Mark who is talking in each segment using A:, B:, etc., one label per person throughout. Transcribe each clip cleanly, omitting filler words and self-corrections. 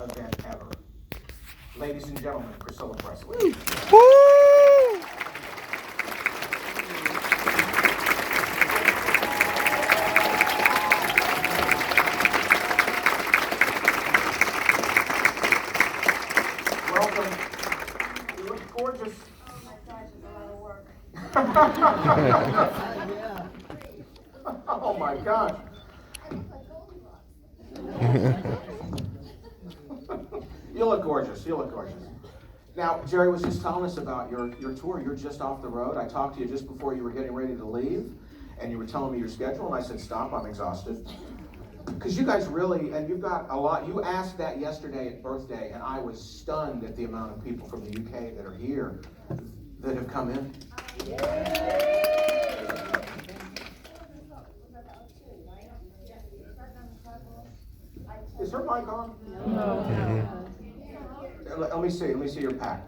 A: event ever. Ladies and gentlemen, Priscilla Presley.
B: Woo!
A: Welcome. You look gorgeous.
C: Oh my gosh, it's a lot of work.
A: Oh my gosh. You look gorgeous. You look gorgeous. Now, Jerry was just telling us about your tour. You're just off the road. I talked to you just before you were getting ready to leave, and you were telling me your schedule, and I said, stop, I'm exhausted. Because you guys really, and you've got a lot. You asked that yesterday at birthday, and I was stunned at the amount of people from the UK that are here that have come in. Is her mic on?
C: No.
A: Let me see your pack.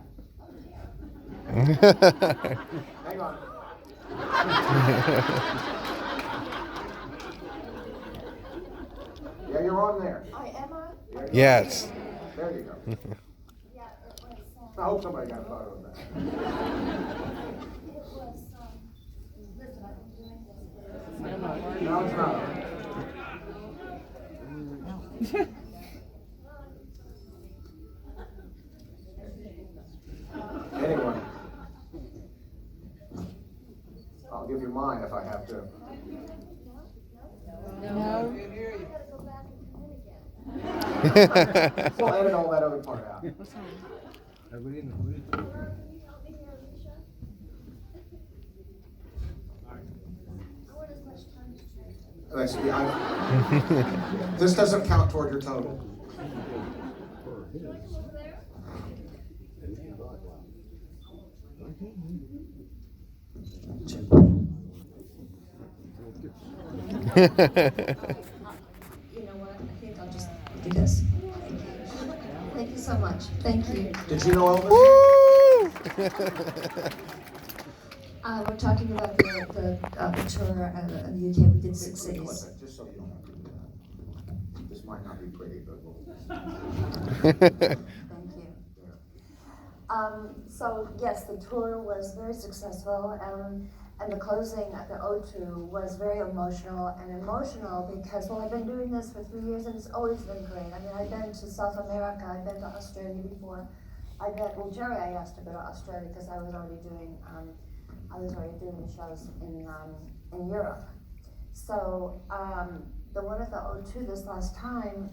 A: Hang on. Yeah, you're on there.
C: I am on?
B: Yes.
A: There you go.
C: Yeah, it was,
A: I hope somebody got a photo of that.
C: listen, I've been doing this
A: No, it's not. Anyone? I'll give you mine if I have to.
C: No. You gotta go back and come in again.
A: We'll edit all that other part out.
C: Can you help me here, Alicia? I want as much time as you can.
A: This doesn't count toward your total.
C: You know what? I think I'll just do this. Thank you so much. Thank you.
A: Did you know Elvis?
B: Woo!
C: We're talking about the tour of the UK. We did 6 cities.
A: Just so you don't have to do that. This might not be pretty, but we'll.
C: Thank you. So yes, the tour was very successful, and the closing at the O2 was very emotional because, well, I've been doing this for 3 years and it's always been great. I mean, I've been to South America, I've been to Australia before. Jerry I asked to go to Australia because I was already doing the shows in Europe. So the one at the O2 this last time,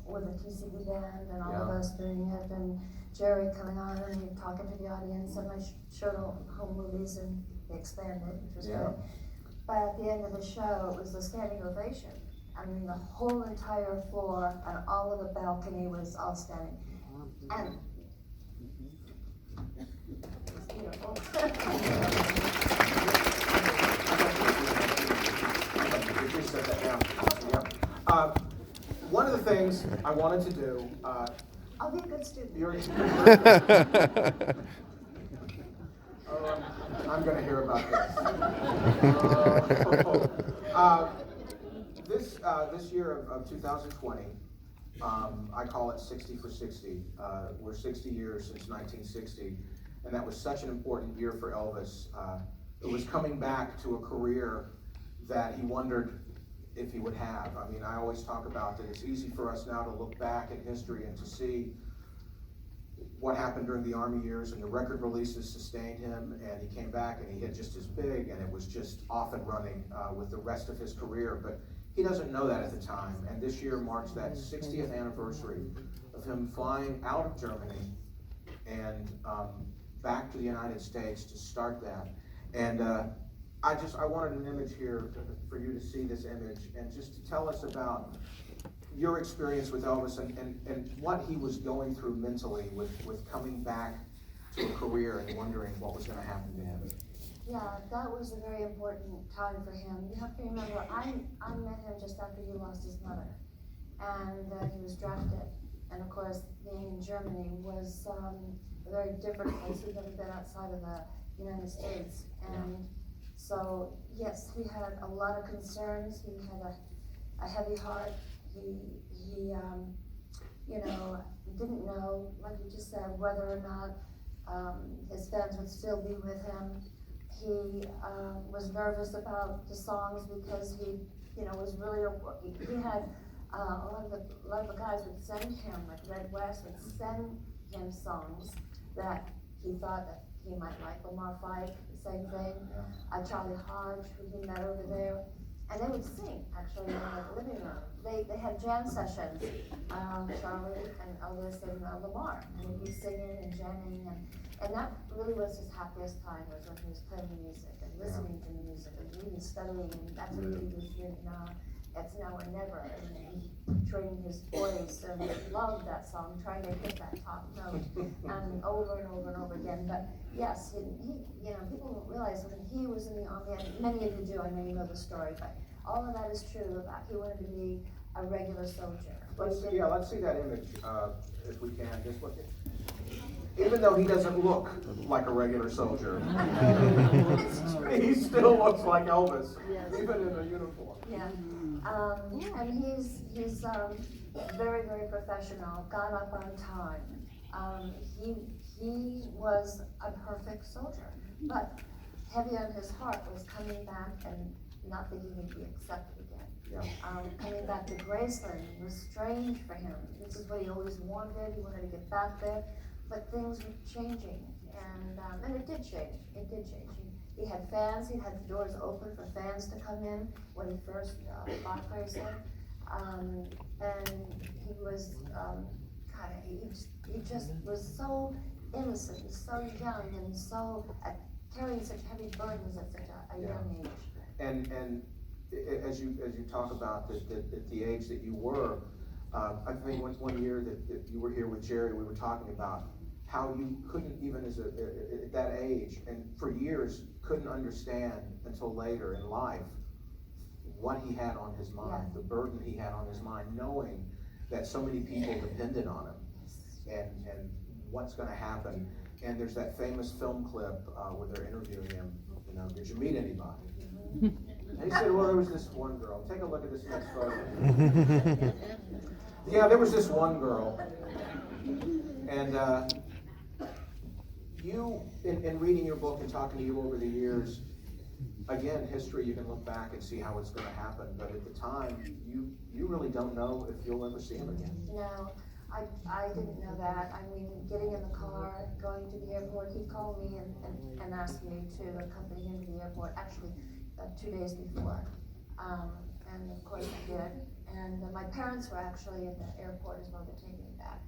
C: with the TCB band and all of us doing it, and Jerry coming on and talking to the audience, and I showed home movies and they expanded, which was good. But at the end of the show, it was a standing ovation. I mean, the whole entire floor and all of the balcony was all standing. And it was beautiful.
A: Just set that down. Yeah. One of the things I wanted to do.
C: I'll be a good student.
A: I'm going to hear about this. This year of 2020, I call it 60 for 60. We're 60 years since 1960, and that was such an important year for Elvis. It was coming back to a career that he wondered if he would have. I mean, I always talk about that it's easy for us now to look back in history and to see what happened during the Army years, and the record releases sustained him, and he came back and he hit just as big, and it was just off and running with the rest of his career. But he doesn't know that at the time, and this year marks that 60th anniversary of him flying out of Germany and back to the United States to start that. And I wanted an image here for you to see this image and just to tell us about your experience with Elvis and what he was going through mentally with coming back to a career and wondering what was going to happen to him.
C: Yeah, that was a very important time for him. You have to remember, I met him just after he lost his mother, and he was drafted. And of course, being in Germany was a very different place. He'd never been outside of the United States, and so yes, he had a lot of concerns. He had a heavy heart. He didn't know, like you just said, whether or not his fans would still be with him. He was nervous about the songs because he, was really, he had a lot of the guys would send him, like Red West would send him songs that he thought that he might like. Lamar Fike, the same thing. Charlie Hodge, who he met over there. And they would sing, actually, in the living room. They had jam sessions, Charlie and Elvis and Lamar. And he'd be singing and jamming, and that really was his happiest time, was when he was playing music and listening to music and really studying, and that's what he was doing now. It's Now or Never, and training his voice, and he loved that song, trying to hit that top note, and over and over and over again. But yes, he people don't realize when he was in the army, and many of you do, I know you know the story, but all of that is true about he wanted to be a regular soldier.
A: Let's see that image, if we can, just look at. Even though he doesn't look like a regular soldier, he still looks like Elvis, even in a uniform.
C: Yeah. And he's very, very professional, got up on time. He was a perfect soldier, but heavy on his heart was coming back and not thinking he'd be accepted again. Coming back to Graceland was strange for him. This is what he always wanted. He wanted to get back there, but things were changing, and it did change. It did change. He had fans. He had the doors open for fans to come in when he first bought Graceland, and he was he just was so innocent, and so young, and so carrying such heavy burdens at such a young age.
A: And as you talk about the age that you were, I think one year that you were here with Jerry, we were talking about how you couldn't even at that age, and for years couldn't understand until later in life what he had on his mind, the burden he had on his mind, knowing that so many people depended on him, and what's going to happen. And there's that famous film clip where they're interviewing him. Did you meet anybody? And he said, well, there was this one girl. Take a look at this next photo. Yeah, there was this one girl. And you, in reading your book and talking to you over the years, again, history, you can look back and see how it's going to happen. But at the time, you really don't know if you'll ever see him again.
C: No, I didn't know that. I mean, getting in the car, going to the airport, he called me and asked me to accompany him to the airport, actually 2 days before. And of course I did. And my parents were actually at the airport as well to take me back.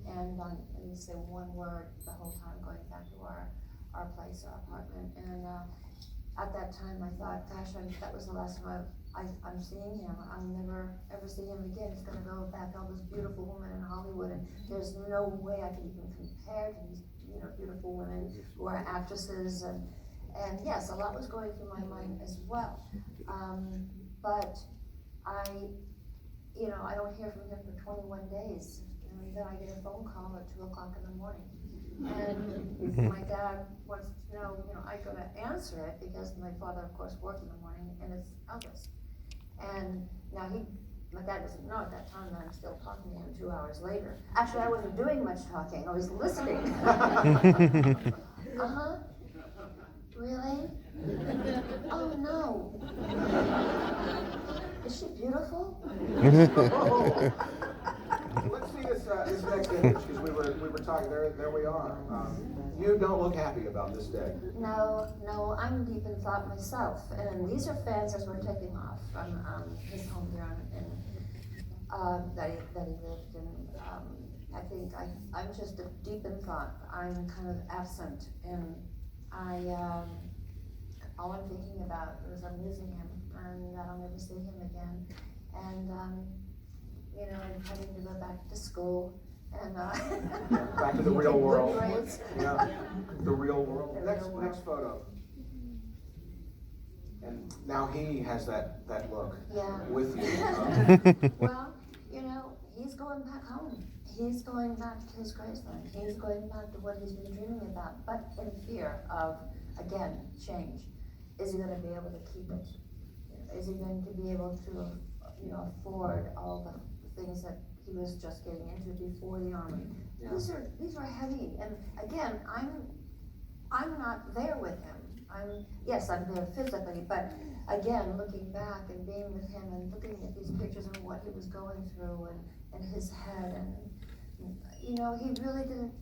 C: And he said one word the whole time going back to our place, our apartment. And at that time I thought, gosh, that was the last time I'm seeing him. I'll never ever see him again. He's gonna go back to all this beautiful women in Hollywood, and there's no way I could even compare to these beautiful women who are actresses, and yes, a lot was going through my mind as well. But I don't hear from him for 21 days. And then I get a phone call at 2 o'clock in the morning. And my dad wants to know, I gotta answer it because my father, of course, worked in the morning, and it's Elvis. And now my dad doesn't know at that time that I'm still talking to him 2 hours later. Actually, I wasn't doing much talking, I was listening. Really? Oh no. Is she beautiful?
A: Let's see this next image, because we were talking, there we are. You don't look happy about this day.
C: No, I'm deep in thought myself. And these are fans as we're taking off from his home here that he lived in. I think I'm just deep in thought. I'm kind of absent, and all I'm thinking about is I'm losing him, and that I'll never see him again. And I'm having to go back to school, and
A: back to the real world.
C: Grades.
A: Yeah, the real world. Next photo. And now he has that look with you.
C: Well, he's going back home. He's going back to his Graceland. He's going back to what he's been dreaming about, but in fear of, again, change. Is he going to be able to keep it? Is he going to be able to, afford all the things that he was just getting into before the Army.
A: Yeah.
C: These are heavy, and again, I'm not there with him. Yes, I'm there physically, but again, looking back and being with him and looking at these pictures and what he was going through and his head, and you know, he really didn't,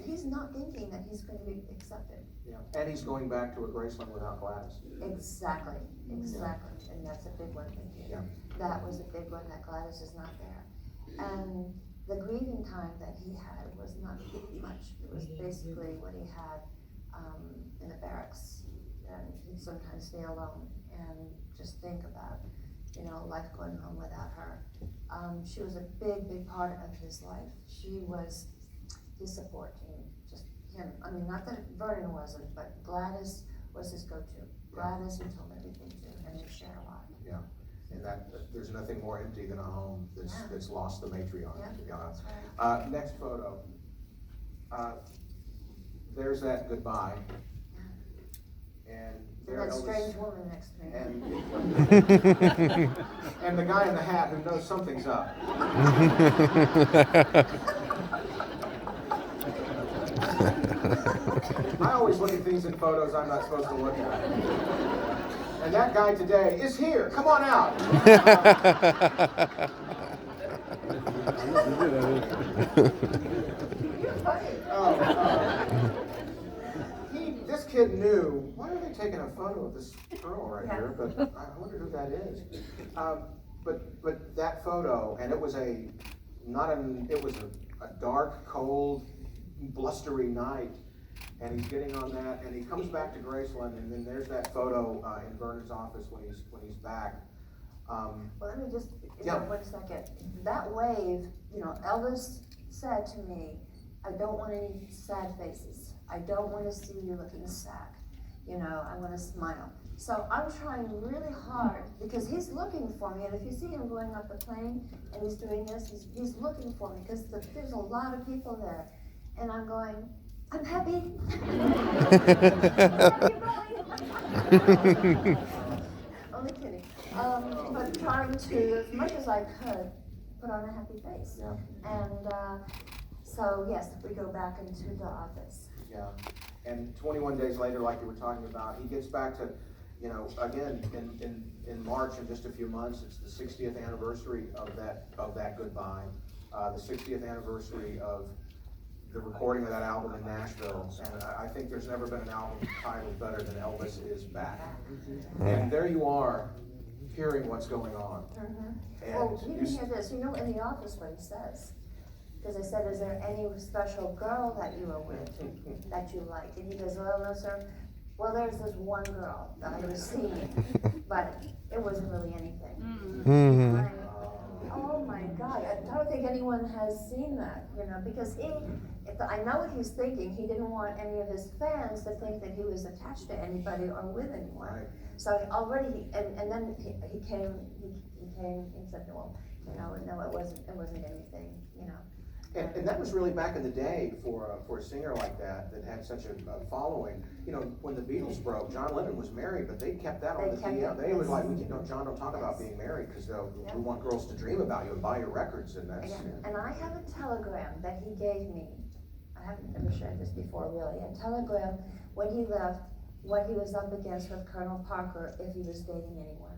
C: he's not thinking that he's going to be accepted.
A: Yeah, and he's going back to a Graceland without Gladys.
C: Exactly, and that's a big one, thank you.
A: Yeah.
C: That was a big one, that Gladys is not there. And the grieving time that he had was not much. It was basically what he had in the barracks. And he'd sometimes stay alone and just think about, you know, life going home without her. She was a big, big part of his life. She was his support team, just him. I mean, not that Vernon wasn't, but Gladys was his go-to. Gladys, he told everything to, and they shared a lot.
A: Yeah, and there's nothing more empty than a home that's lost the matriarch.
C: Yeah, that's right.
A: Next photo. There's that goodbye. And there
C: that
A: Elvis,
C: strange woman next to me.
A: And the guy in the hat who knows something's up. I always look at things in photos I'm not supposed to look at. And that guy today is here. Come on out.
C: You're funny.
A: This kid knew, why are they taking a photo of this girl right here? But I wonder who that is. But that photo, and it was a dark, cold, blustery night, and he's getting on that, and he comes back to Graceland, and then there's that photo in Vernon's office when he's back.
C: Well, let me just, 1 second. That wave, you know, Elvis said to me, I don't want any sad faces. I don't want to see you looking sad. You know, I want to smile. So I'm trying really hard because he's looking for me. And if you see him going up the plane and he's doing this, he's looking for me because there's a lot of people there. And I'm going, I'm happy. Only kidding. But trying to, as much as I could, put on a happy face.
A: Yeah.
C: And so, yes, we go back into the office.
A: Yeah, and 21 days later, like you were talking about, he gets back to, you know, again, in March, in just a few months, it's the 60th anniversary of that goodbye, the 60th anniversary of the recording of that album in Nashville, and I think there's never been an album titled better than Elvis Is Back. And there you are, hearing what's going on.
C: Mm-hmm. Well, you didn't hear this. You know, in the office, what he says. Because I said, is there any special girl that you were with that you like? And he goes, well, no, sir. Well, there's this one girl that I was seeing, but it wasn't really anything.
B: Mm-hmm.
C: Oh my God, I don't think anyone has seen that, you know, because I know what he's thinking. He didn't want any of his fans to think that he was attached to anybody or with anyone.
A: Right.
C: So already, and then he came, he said, well, you know, no, it wasn't anything, you know.
A: And that was really back in the day for a singer like that had such a following. You know, when the Beatles broke, John Lennon was married, but they kept that on the DL. They was like, John, don't talk about being married because we want girls to dream about you and buy your records, and that's.
C: And I have a telegram that he gave me. I haven't ever shared this before, really. A telegram when he left, what he was up against with Colonel Parker if he was dating anyone.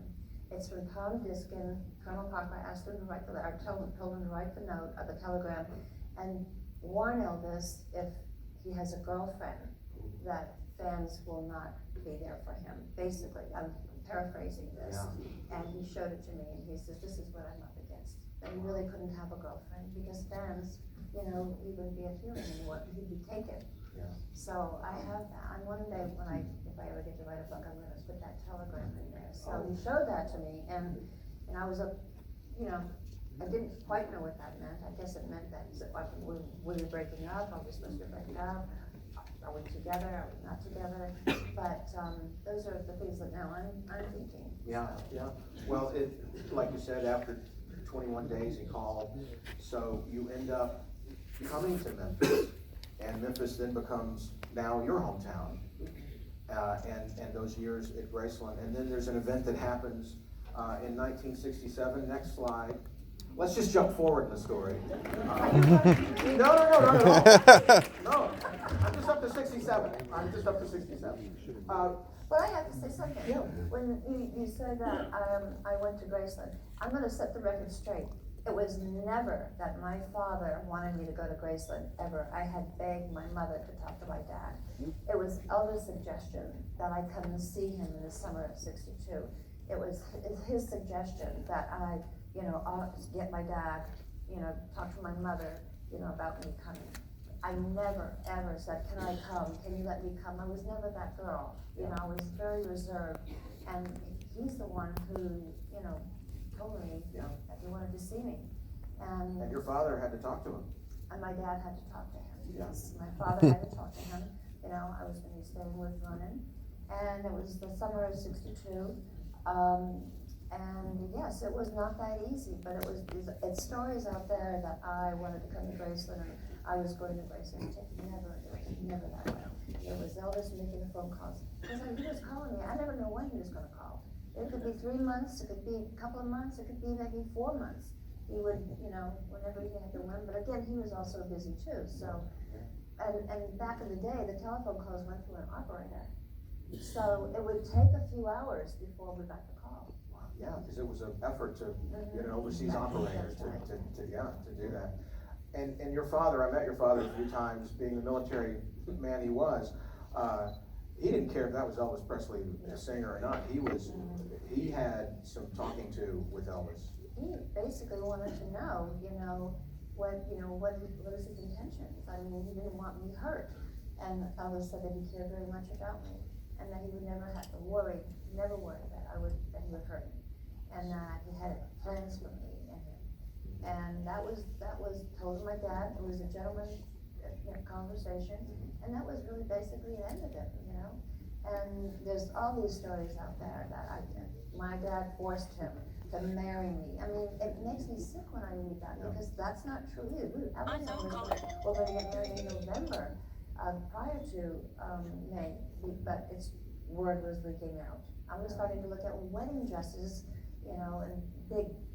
C: It's from Tom Diskin. Colonel Parker asked him to write the letter, told him to write the note of the telegram and warn Elvis if he has a girlfriend that fans will not be there for him. Basically, I'm paraphrasing this. Yeah. And he showed it to me and he says, this is what I'm up against. That he really couldn't have a girlfriend because fans, you know, he wouldn't be appealing anymore. He'd be taken. Yeah. So I have that. And one day if I ever get to write a book, I'm going to put that telegram in there. So he showed that to me, and I was you know, I didn't quite know what that meant. I guess it meant that were we breaking up? Are we supposed to break up? Are we together? Are we not together? But those are the things that now I'm thinking.
A: Yeah, so. Yeah. Well, like you said, after 21 days he called, so you end up coming to Memphis, and Memphis then becomes now your hometown. And those years at Graceland. And then there's an event that happens in 1967, next slide, let's just jump forward in the story. No, no. I'm just up to 67.
C: But I have to say something.
A: Yeah.
C: When you said that I went to Graceland, I'm going to set the record straight. It was never that my father wanted me to go to Graceland, ever. I had begged my mother to talk to my dad. It was Elvis' suggestion that I come and see him in the summer of '62. It was his suggestion that I, get my dad, talk to my mother, about me coming. I never, ever said, can I come? Can you let me come? I was never that girl. I was very reserved. And he's the one who, told me that he wanted to see me. And
A: your father had to talk to him.
C: And my dad had to talk to him.
A: Yeah.
C: Yes, my father had to talk to him. I was going to be staying with Ronan. And it was the summer of '62. And yes, it was not that easy, but it's stories out there that I wanted to come to Graceland and I was going to Graceland. It was never that way. It was Elvis making the phone calls. Because he was calling me. I never know when he was going to call. It could be 3 months, it could be a couple of months, it could be maybe 4 months. He would, whenever he had to win, but again, he was also busy too, so. And back in the day, the telephone calls went through an operator. So it would take a few hours before we got the call.
A: Yeah, because it was an effort to get an overseas operator to do that. And your father, I met your father a few times, being the military man he was, he didn't care if that was Elvis Presley, the singer or not. He had some talking to with Elvis.
C: He basically wanted to know, what is his intentions? I mean, he didn't want me hurt. And Elvis said that he cared very much about me and that he would never have to never worry that he would hurt me. And that he had plans for me and that was told to my dad. It was a gentleman's conversation, and that was really basically the end of it, And there's all these stories out there that my dad forced him to marry me. I mean, it makes me sick when I read that because that's not true either. Elvis and I were going to get married in November prior to May, but word was leaking out. I was starting to look at wedding dresses, in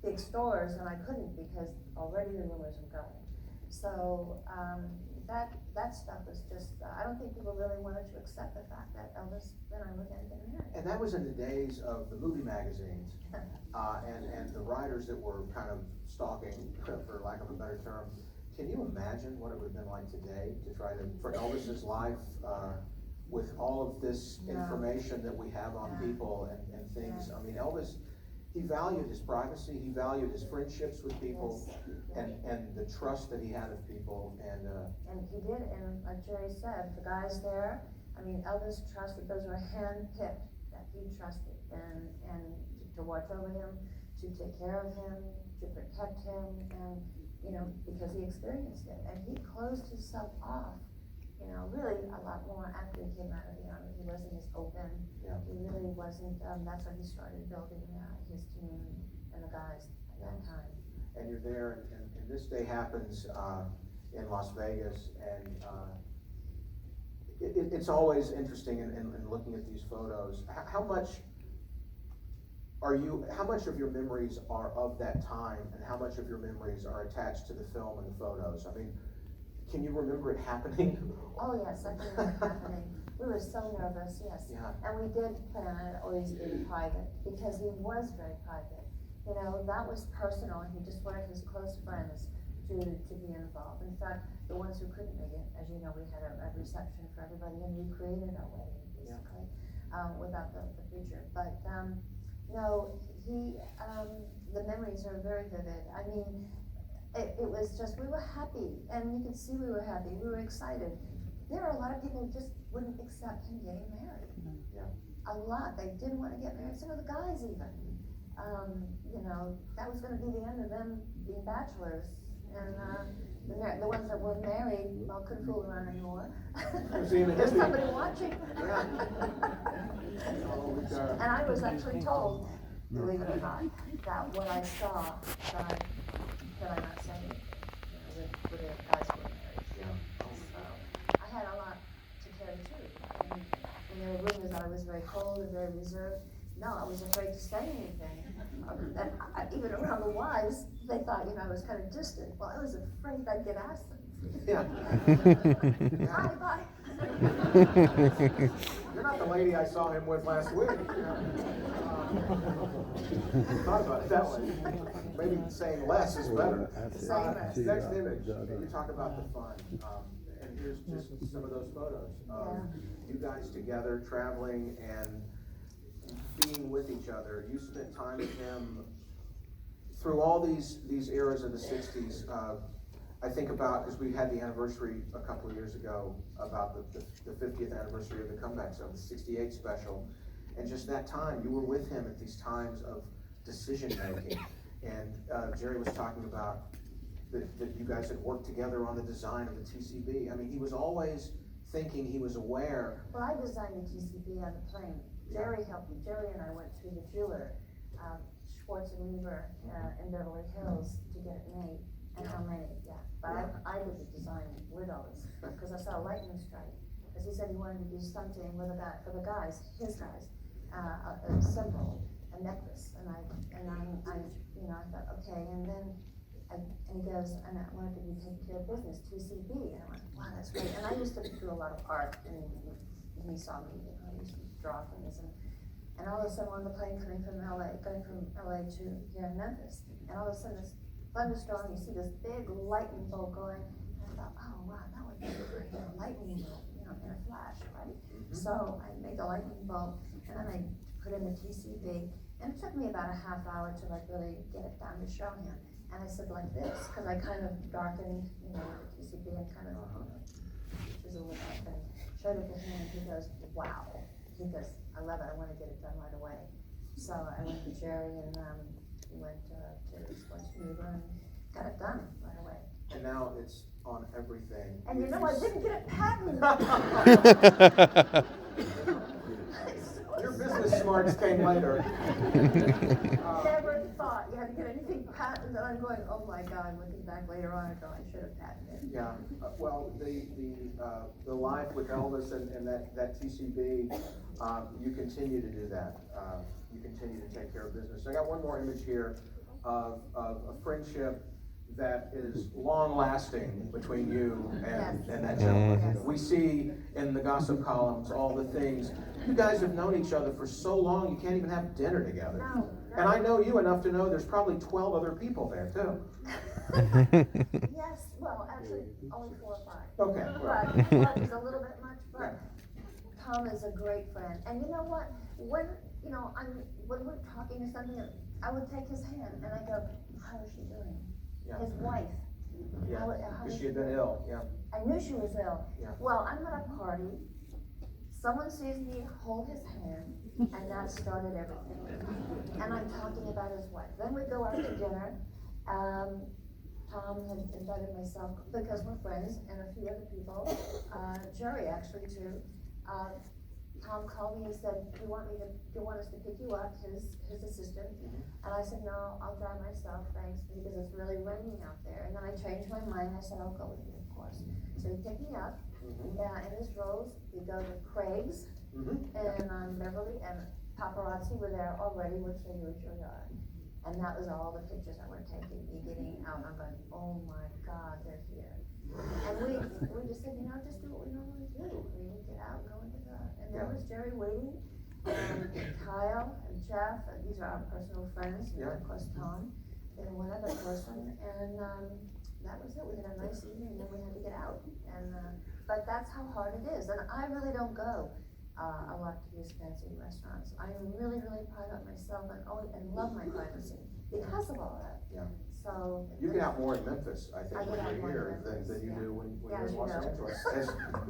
C: big stores, and I couldn't because already the rumors were going. So that stuff was just, I don't think people really wanted to accept the fact that Elvis and I were going to get married.
A: And that was in the days of the movie magazines, and the writers that were kind of stalking, for lack of a better term. Can you imagine what it would have been like today to try for Elvis's life, with all of this information that we have on people and things? I mean, Elvis, he valued his privacy, he valued his friendships with people, and the trust that he had of people, and
C: he did, and like Jerry said, the guys there, I mean, Elvis trusted, those were hand-picked that he trusted, and to watch over him, to take care of him, to protect him, and, because he experienced it, and he closed himself off, really a lot more after he came out of the Army. He wasn't as open.
A: Yeah.
C: He really wasn't, that's when he started building his team and the guys at that time.
A: And you're there, and this day happens in Las Vegas, and it's always interesting in looking at these photos. How much of your memories are of that time, and how much of your memories are attached to the film and the photos? I mean, can you remember it happening?
C: Oh yes, I can remember it happening. We were so nervous, yes.
A: Yeah.
C: And we did plan on it always being private, because he was very private. That was personal, and he just wanted his close friends to be involved. In fact, the ones who couldn't make it, as you know, we had a reception for everybody, and we created our wedding, basically, without the preacher. But, no, the memories are very vivid. I mean, it was just, we were happy, and you could see we were happy, we were excited. There are a lot of people who just wouldn't accept him getting married.
A: Yeah.
C: A lot, they didn't want to get married, some of the guys even. That was gonna be the end of them being bachelors. And the ones that were married, couldn't fool around anymore. There's somebody watching. And I was actually told, believe it or not, that what I saw, that I'm not saying, with the guys who were married.
A: Yeah.
C: So I had a lot to carry too. And there were rumors that I was very cold and very reserved. no, I was afraid to say anything. And even around the wives, they thought, I was kind of distant. Well, I was afraid I'd get asked them.
A: Yeah.
C: Bye, bye.
A: You're not the lady I saw him with last week. Thought about it that way. Maybe saying less is better.
C: Saying less.
A: Next image, you talk about the fun. And here's just some of those photos of you guys together traveling and being with each other. You spent time with him through all these eras of the 60s. I think about, because we had the anniversary a couple of years ago about the 50th anniversary of the comebacks of the 68 special, and just that time, you were with him at these times of decision making. And Jerry was talking about that you guys had worked together on the design of the TCB. I mean, he was always thinking, he was aware.
C: Well, I designed the TCB on the plane. Jerry helped me. Jerry and I went through the jeweler, Schwartz and Weaver in Beverly Hills to get it made. And how many, But I did the design with Elvis, because I saw a lightning strike. Because he said he wanted to do something with a guy, for the guys, his guys, a symbol, a necklace. And I thought, okay, and then, and he goes, and I wanted to be taking care of business, TCB. And I went, wow, that's great. And I used to do a lot of art, and he saw me, I used to draw things. And all of a sudden, on the plane going from LA to here in Memphis, and all of a sudden, this thunderstorm, you see this big lightning bolt going, and I thought, oh wow, that would be great, a lightning bolt, in a flash, right? So I made the lightning bolt, and then I put in the TCB, and it took me about a half hour to really get it down to show him. And I said like this, because I kind of darkened, the TCB and kind of chiseled it up and showed it to him, and he goes, wow. He goes, I love it, I want to get it done right away. So I went to Jerry and we went to Schwartz and got it done right away.
A: And now it's on everything.
C: And I didn't get it patented.
A: Your business smarts came later.
C: Never thought you had to get anything patented. I'm going, oh my God, looking back later on, I go, I should have patented it.
A: Yeah, well, the life with Elvis and that TCB, you continue to do that. You continue to take care of business. I got one more image here of a friendship that is long-lasting between you and that gentleman.
C: Yes.
A: We see in the gossip columns all the things. You guys have known each other for so long, you can't even have dinner together.
C: No.
A: And I know you enough to know there's probably 12 other people there, too.
C: Yes, well, actually, only 4 or 5.
A: Okay, well.
C: But 12 is a little bit much, but Tom is a great friend. And you know what? When we're talking or something, I would take his hand and I go, how is she doing?
A: Yeah.
C: His wife.
A: Yeah,
C: How
A: because
C: is
A: she had been ill, yeah.
C: I knew she was ill.
A: Yeah.
C: Well, I'm at a party, someone sees me hold his hand, and that started everything. And I'm talking about his wife. Then we go out to dinner. Tom had invited myself, because we're friends, and a few other people, Jerry actually too. Tom called me and said, do you want us to pick you up, his assistant? And I said, no, I'll drive myself, thanks, because it's really raining out there. And then I changed my mind, I said, I'll go with you, of course. So he picked me up, in his Rolls, we go to Craig's, and Beverly, and paparazzi were there already, which they usually are. And that was all the pictures that were taking, me getting out, and I'm going, oh my God, they're here. And we just said, just do what we normally do. We would get out, go into the, and there was Jerry waiting, and Kyle and Jeff, and these are our personal friends, and of course Tom, and one other person, and that was it. We had a nice evening, and then we had to get out. And but that's how hard it is. And I really don't go a lot to these fancy restaurants. I am really, really proud of myself and love my privacy because of all that.
A: Yeah.
C: So
A: you get out more in Memphis, I think, when you're here than you do when you're in Los Angeles.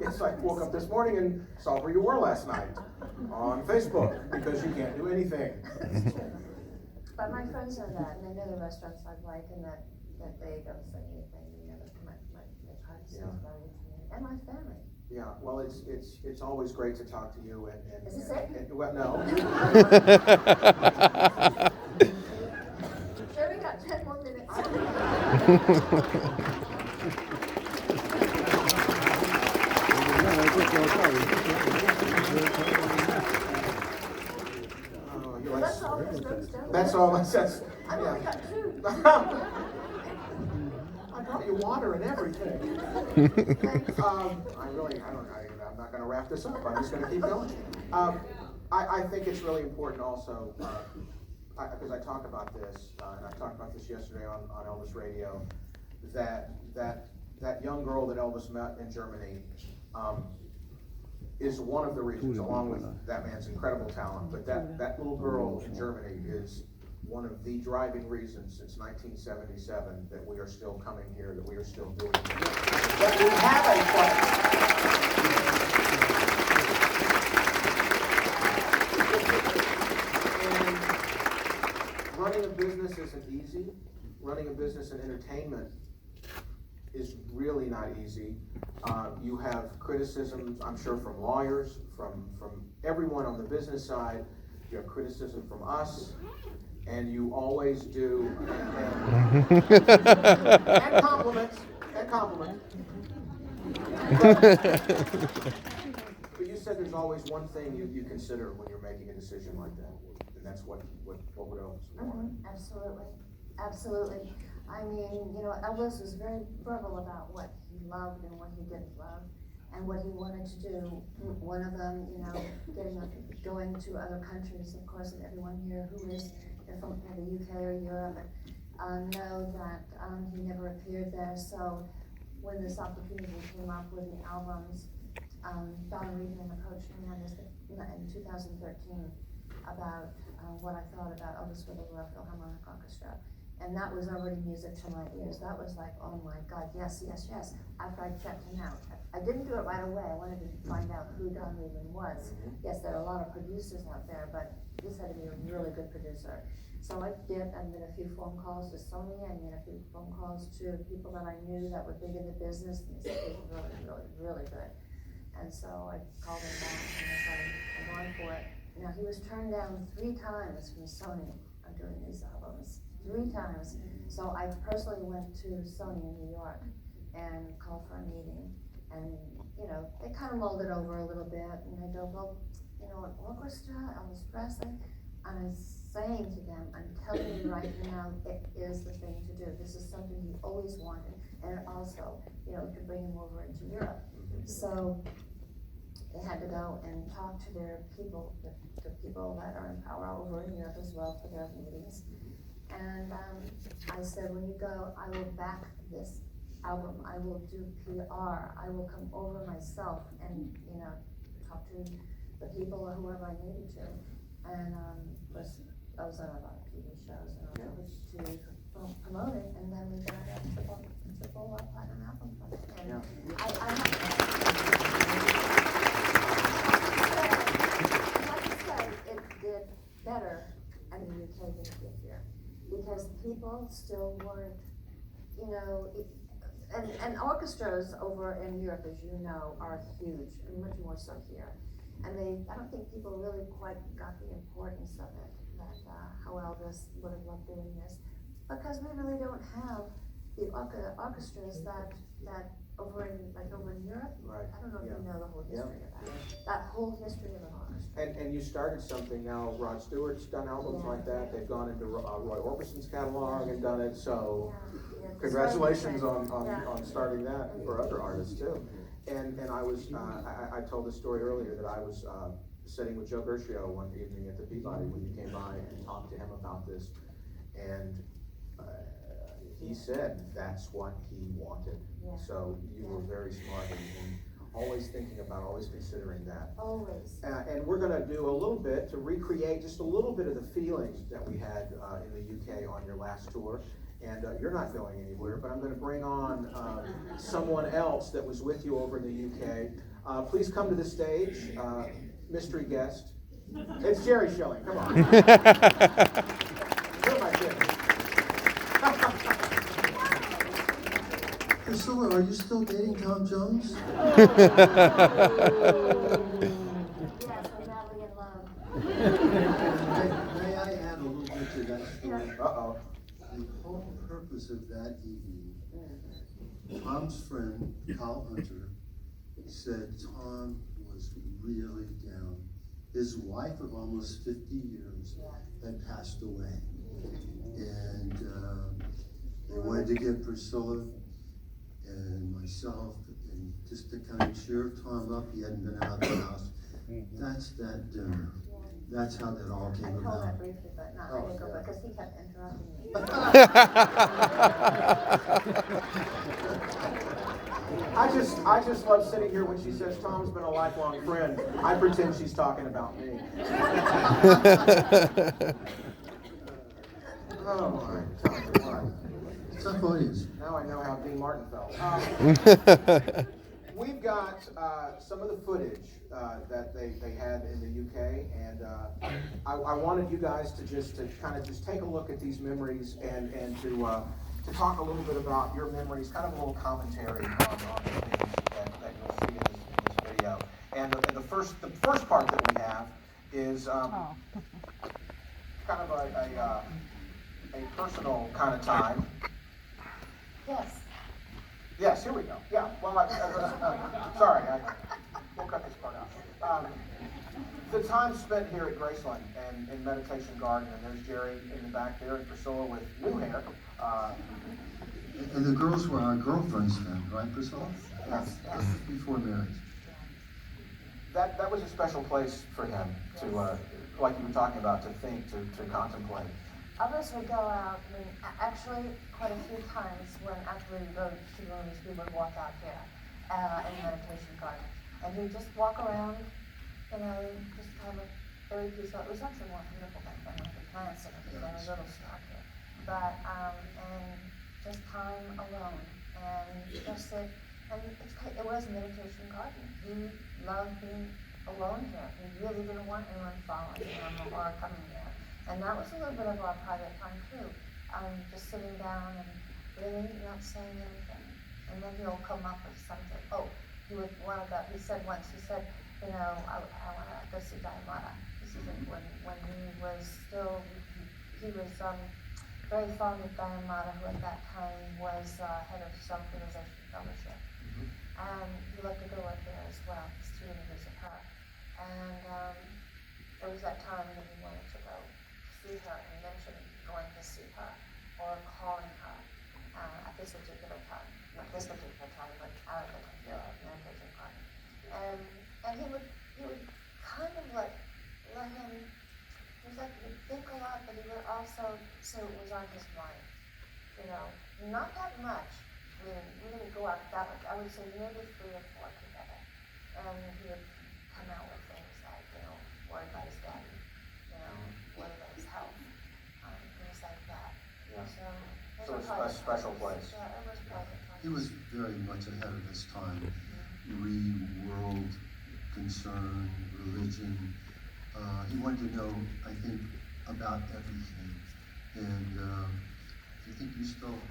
A: It's like woke up this morning and saw where you were last night on Facebook because you can't do anything.
C: That's true. But my friends know that, and they know the restaurants I like, and that they don't say anything. My privacy is valuable to me and my family.
A: Yeah, well, it's always great to talk to you and
C: Is this it?
A: well, no.
C: Sure, we got 10 more minutes.
A: That's all, that's,
C: I only got two.
A: I brought you water and everything.
C: Thanks.
A: I'm not gonna wrap this up, I'm just gonna keep going. I think it's really important also, because I talk about this, and I talked about this yesterday on Elvis Radio, that young girl that Elvis met in Germany, is one of the reasons, along with that man's incredible talent, but that little girl in Germany is one of the driving reasons since 1977 that we are still coming here, that we are still doing it. That we have a place. And running a business isn't easy. Running a business in entertainment is really not easy. You have criticisms, I'm sure, from lawyers, from everyone on the business side. You have criticism from us, and you always do, and compliments, But you said there's always one thing you consider when you're making a decision like that, and that's what would Elvis want.
C: Absolutely. I mean, Elvis was very verbal about what he loved and what he didn't love, and what he wanted to do. One of them, going to other countries, of course, and everyone here who is from the UK or Europe, know that he never appeared there. So when this opportunity came up with the albums, Don Reedman approached me on this in 2013 about what I thought about Elvis with the Royal Philharmonic Orchestra. And that was already music to my ears. That was like, oh my God, yes. After I checked him out. I didn't do it right away. I wanted to find out who Don Reedman was. Yes, there are a lot of producers out there, but this had to be a really good producer. So I made a few phone calls to Sony. I made a few phone calls to people that I knew that were big in the business, and they said he was really good. And so I called him back and I said, I'm going for it. Now, he was turned down 3 times from Sony on doing these albums. 3 times. So I personally went to Sony in New York and called for a meeting. And, they kind of mulled it over a little bit. And they go, well, an orchestra, Elvis Presley. And I'm saying to them, I'm telling you right now, it is the thing to do. This is something he always wanted. And also, to bring him over into Europe. So they had to go and talk to their people, the people that are in power over in Europe as well for their meetings. And I said, when you go, I will back this album. I will do PR. I will come over myself and, talk to the people or whoever I needed to. And of course, I was on a lot of TV shows and all to promote it. And then we got a triple platinum album from it. And like I said, it did better in the UK than it did here. Because people still weren't, and orchestras over in Europe, as you know, are huge, and much more so here. And I don't think people really quite got the importance of it, that how Elvis would have loved doing this. Because we really don't have the orchestras that over in Europe.
A: Right.
C: I don't know if you know the whole history of that. That whole history of an orchestra.
A: And you started something now. Rod Stewart's done albums like that. They've gone into Roy Orbison's catalog and done it. So congratulations on starting that for other artists too. And I was I told this story earlier that I was sitting with Joe Gershio one evening at the Peabody when you came by and talked to him about this, and he said that's what he wanted. So you were very smart and always thinking about, always considering that.
C: Always.
A: And we're gonna do a little bit to recreate just a little bit of the feeling that we had in the UK on your last tour. And you're not going anywhere, but I'm gonna bring on someone else that was with you over in the UK. Please come to the stage, mystery guest. It's Jerry Schilling, come on. Who am I kidding?
B: Priscilla, are you still dating Tom Jones?
C: Yes, I'm madly in love.
B: May I add a little bit to that story?
A: Uh-oh.
B: The whole purpose of that evening, Tom's friend, Kyle Hunter, said Tom was really down. his wife of almost 50 years had passed away. And they wanted to get Priscilla and myself, and just to kind of cheer Tom up. He hadn't been out of the house. That's that dinner. That's how that all
C: I
B: came
C: told
B: about.
C: that briefly, but not ready to go, because he kept interrupting me.
A: I just love sitting here when she says Tom's been a lifelong friend. I pretend she's talking about me. Oh my, Tom, what?
B: It's a audience.
A: Now I know how Dean Martin felt. We've got some of the footage that they had in the UK, and I wanted you guys to kind of take a look at these memories and to talk a little bit about your memories, kind of a little commentary on the things that you'll see in this video. And the first part that we have is kind of a personal kind of time.
C: Yes.
A: Yes, here we go. Yeah, well, sorry, we'll cut this part out. The time spent here at Graceland and in Meditation Garden, and there's Jerry in the back there, and Priscilla with new hair.
B: And the girls were our girlfriends then, right, Priscilla?
C: Yes.
B: Before marriage.
A: That was a special place for him to, like you were talking about, to think, to contemplate.
C: Others would go out, I mean, actually, quite a few times when after we would go to movies, we would walk out here in the meditation garden. And he'd just walk around, just have a very peaceful, it was actually more beautiful back then with the plants and everything, a little stuck here. But, and just time alone, and just sit, and it was a meditation garden. He loved being alone here. He really didn't want anyone following him or coming here. And that was a little bit of our private time too. Just sitting down and really not saying anything. And then he'll come up with something. Oh, he said once, I want to go see Diamata. This is when he was still, he was very fond of Diamata, who at that time was head of Self-Realization Fellowship. And he loved to go up there as well, to visit her. And there was that time when he wanted to go see her and mention going to see her or calling her at this particular time. Not this particular time, but out of the meditation garden. And he would kind of let him, it was like he'd think a lot, but he would also say what was on his mind. Not that much. I mean, we didn't go out that much. I would say maybe 3 or 4 together. And he would come out with things like, worried about his daddy, worried about his health, things like that.
A: Yeah.
C: So
A: it's a special place.
C: Yeah, it was private.
B: He was very much ahead of his time. World concern, religion. He wanted to know, I think, about everything. And I think you still